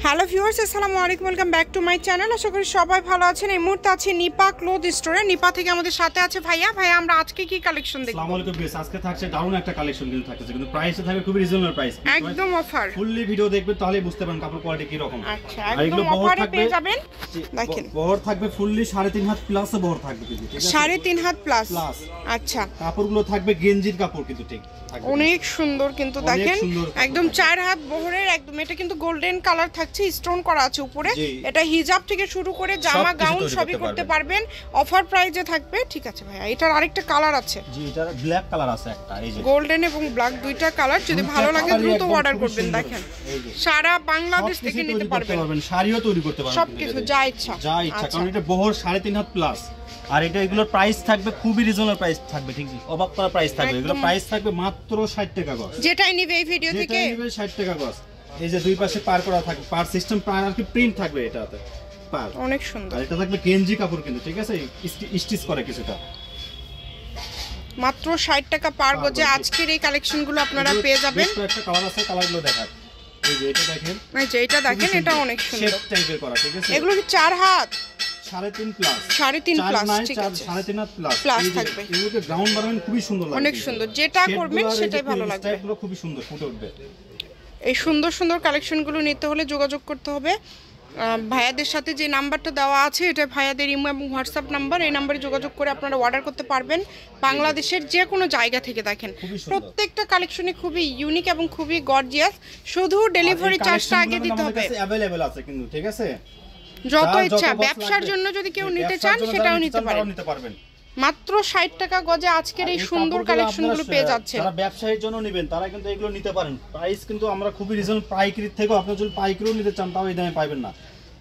Hello viewers, আসসালামু আলাইকুম, welcome back to my channel. আশা করি সবাই ভালো আছেন। এই মুহূর্তে আছে নিপা ক্লথ স্টোরে। নিপা থেকে আমাদের সাথে আছে ভাইয়া। আমরা আজকে কি কালেকশন দেখব? আসসালামু আলাইকুম ভিউয়ার্স, আজকে থাকছে দারুণ একটা কালেকশন কিন্তু থাকছে, কিন্তু প্রাইসটা থাকবে খুবই রিজনেবল প্রাইস, একদম অফার। ফুললি ভিডিও দেখবেন তাহলেই বুঝতে পারবেন কাপড় কোয়ালিটি কি রকম। আচ্ছা, একদম অফারে পেয়ে যাবেন। দেখেন বহর থাকবে ফুললি 3.5 হাত প্লাস বহর থাকবে কিন্তু, ঠিক আছে 3.5 হাত প্লাস। আচ্ছা, কাপড়গুলো থাকবে গেঞ্জির কাপড় কিন্তু, ঠিক অনেক সুন্দর কিন্তু দেখেন, একদম 4 হাত বহরের, একদম এটা কিন্তু গোল্ডেন কালার থাকছে, স্টোন করা আছে উপরে। এটা হিজাব থেকে শুরু করে জামা গাউন সবই করতে পারবেন, অফার প্রাইসে থাকবে। ঠিক আছে ভাইয়া, এটার আরেকটা কালার আছে। জি, এটার ব্ল্যাক কালার আছে একটা, এই যে গোল্ডেন এবং ব্ল্যাক দুইটা কালার। যদি ভালো লাগে দ্রুত অর্ডার করবেন। দেখেন সারা বাংলাদেশ থেকে নিতে পারবেন, শাড়িও তৈরি করতে পারবেন, সবকিছু যা ইচ্ছা। কারণ এটা বহর 3.5 হাত প্লাস। আর এটা এগুলোর প্রাইস থাকবে খুবই রিজনেবল প্রাইস থাকবে, ঠিক আছে অবাক করা প্রাইস থাকবে। এগুলোর প্রাইস থাকবে মাত্র 60 টাকা গজ। যেটাই নিবে এই ভিডিও থেকে 60 টাকা গজ। এই যে দুই পাশে পার করা থাকবে, পার সিস্টেম পার আর কি প্রিন্ট থাকবে এটাতে পার, অনেক সুন্দর। আর এটা থাকবে গেঞ্জি কাপড় কিন্তু, ঠিক আছে স্টিচ করে কিছুটা। মাত্র 60 টাকা পার গজে আজকের এই কালেকশনগুলো আপনারা পেয়ে যাবেন। একটা কালার আছে, কালারগুলো দেখান। এই যে এটা দেখেন, এই যে এটা দেখেন, এটা অনেক সুন্দর শেপ টাইপের করা, ঠিক আছে। এগুলো কি 4 হাত 3.5 প্লাস, 3.5 প্লাস, ঠিক আছে 3.5 হাত প্লাস প্লাস থাকবে। এগুলোকে গ্রাউন্ড বানাবেন, খুবই সুন্দর লাগবে, অনেক সুন্দর। যেটা করবেন সেটাই ভালো লাগবে, এগুলো খুবই সুন্দর ফুটে উঠবে। এই সুন্দর সুন্দর কালেকশনগুলো নিতে হলে যোগাযোগ করতে হবে ভাইয়াদের সাথে। যে নাম্বারটা দেওয়া আছে এটা ভাইয়াদের ইমো এবং হোয়াটসঅ্যাপ নাম্বার। এই নাম্বারে যোগাযোগ করে আপনারা অর্ডার করতে পারবেন বাংলাদেশের যে কোনো জায়গা থেকে। দেখেন প্রত্যেকটা কালেকশনই খুবই ইউনিক এবং খুবই গর্জিয়াস। শুধু ডেলিভারি চার্জটা আগে দিতে হবে। अवेलेबल আছে কিন্তু, ঠিক আছে যত ইচ্ছা। ব্যবসার জন্য যদি কেউ নিতে চান সেটাও নিতে পারবেন। মাত্র 60 টাকা গজে আজকের এই সুন্দর কালেকশনগুলো পেয়ে যাচ্ছেন। যারা ব্যবসায়ীর জন্য নেবেন তারা কিন্তু এগুলো নিতে পারেন। প্রাইস কিন্তু আমরা খুবই রিজনেবল, পাইকারির থেকেও আপনি যদি পাইকারিও নিতে চান তাও এই দামে পাবেন না,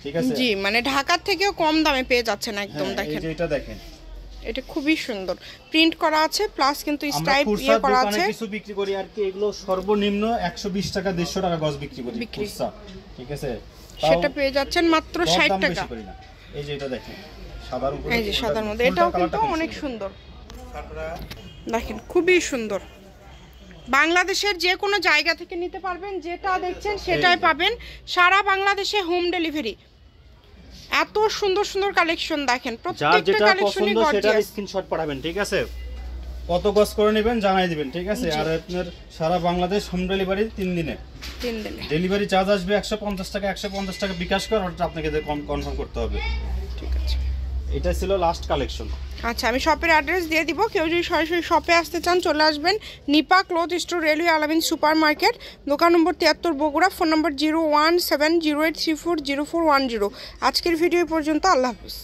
ঠিক আছে। জি, মানে ঢাকার থেকেও কম দামে পেয়ে যাচ্ছেন একদম। দেখেন এই যে এটা দেখেন, এটা খুবই সুন্দর প্রিন্ট করা আছে, প্লাস কিন্তু স্ট্রাইপ ইয়ে করা আছে। আমরা কিছু বিক্রি করি আর কি, এগুলো সর্বনিম্ন 120 টাকা 150 টাকা গজ বিক্রি করি, ঠিক আছে। সেটা পেয়ে যাচ্ছেন মাত্র 60 টাকা। এই যে এটা দেখেন সাদার উপরে, এই যে সাদার মধ্যে, এটাও কিন্তু অনেক সুন্দর। দেখেন খুবই সুন্দর। বাংলাদেশের যে কোনো জায়গা থেকে নিতে পারবেন, যেটা দেখছেন সেটাই পাবেন। সারা বাংলাদেশে হোম ডেলিভারি। এত সুন্দর সুন্দর কালেকশন দেখেন, প্রত্যেকটা কালেকশনই গর্জিয়াস। স্ক্রিনশট পাঠাবেন, ঠিক আছে। কত গজ করে নেবেন জানাই দিবেন, ঠিক আছে। আর আপনার সারা বাংলাদেশ হোম ডেলিভারি 3 দিনে। ডেলিভারি চার্জ আসবে 150 টাকা। 150 টাকা বিকাশ করে অর্ডারটা আপনাকে কনফার্ম করতে হবে, ঠিক আছে। এটা ছিল লাস্ট কালেকশন। আচ্ছা, আমি শপের অ্যাড্রেস দিয়ে দিব। কেউ যদি সরাসরি শপে আসতে চান চলে আসবেন নিপা ক্লথ স্টোর, রেলওয়ে আলামিন সুপার মার্কেট, দোকান নম্বর 73 বগুড়া, ফোন নম্বর 01708340410। আজকের ভিডিও পর্যন্ত। আল্লাহ হাফেজ।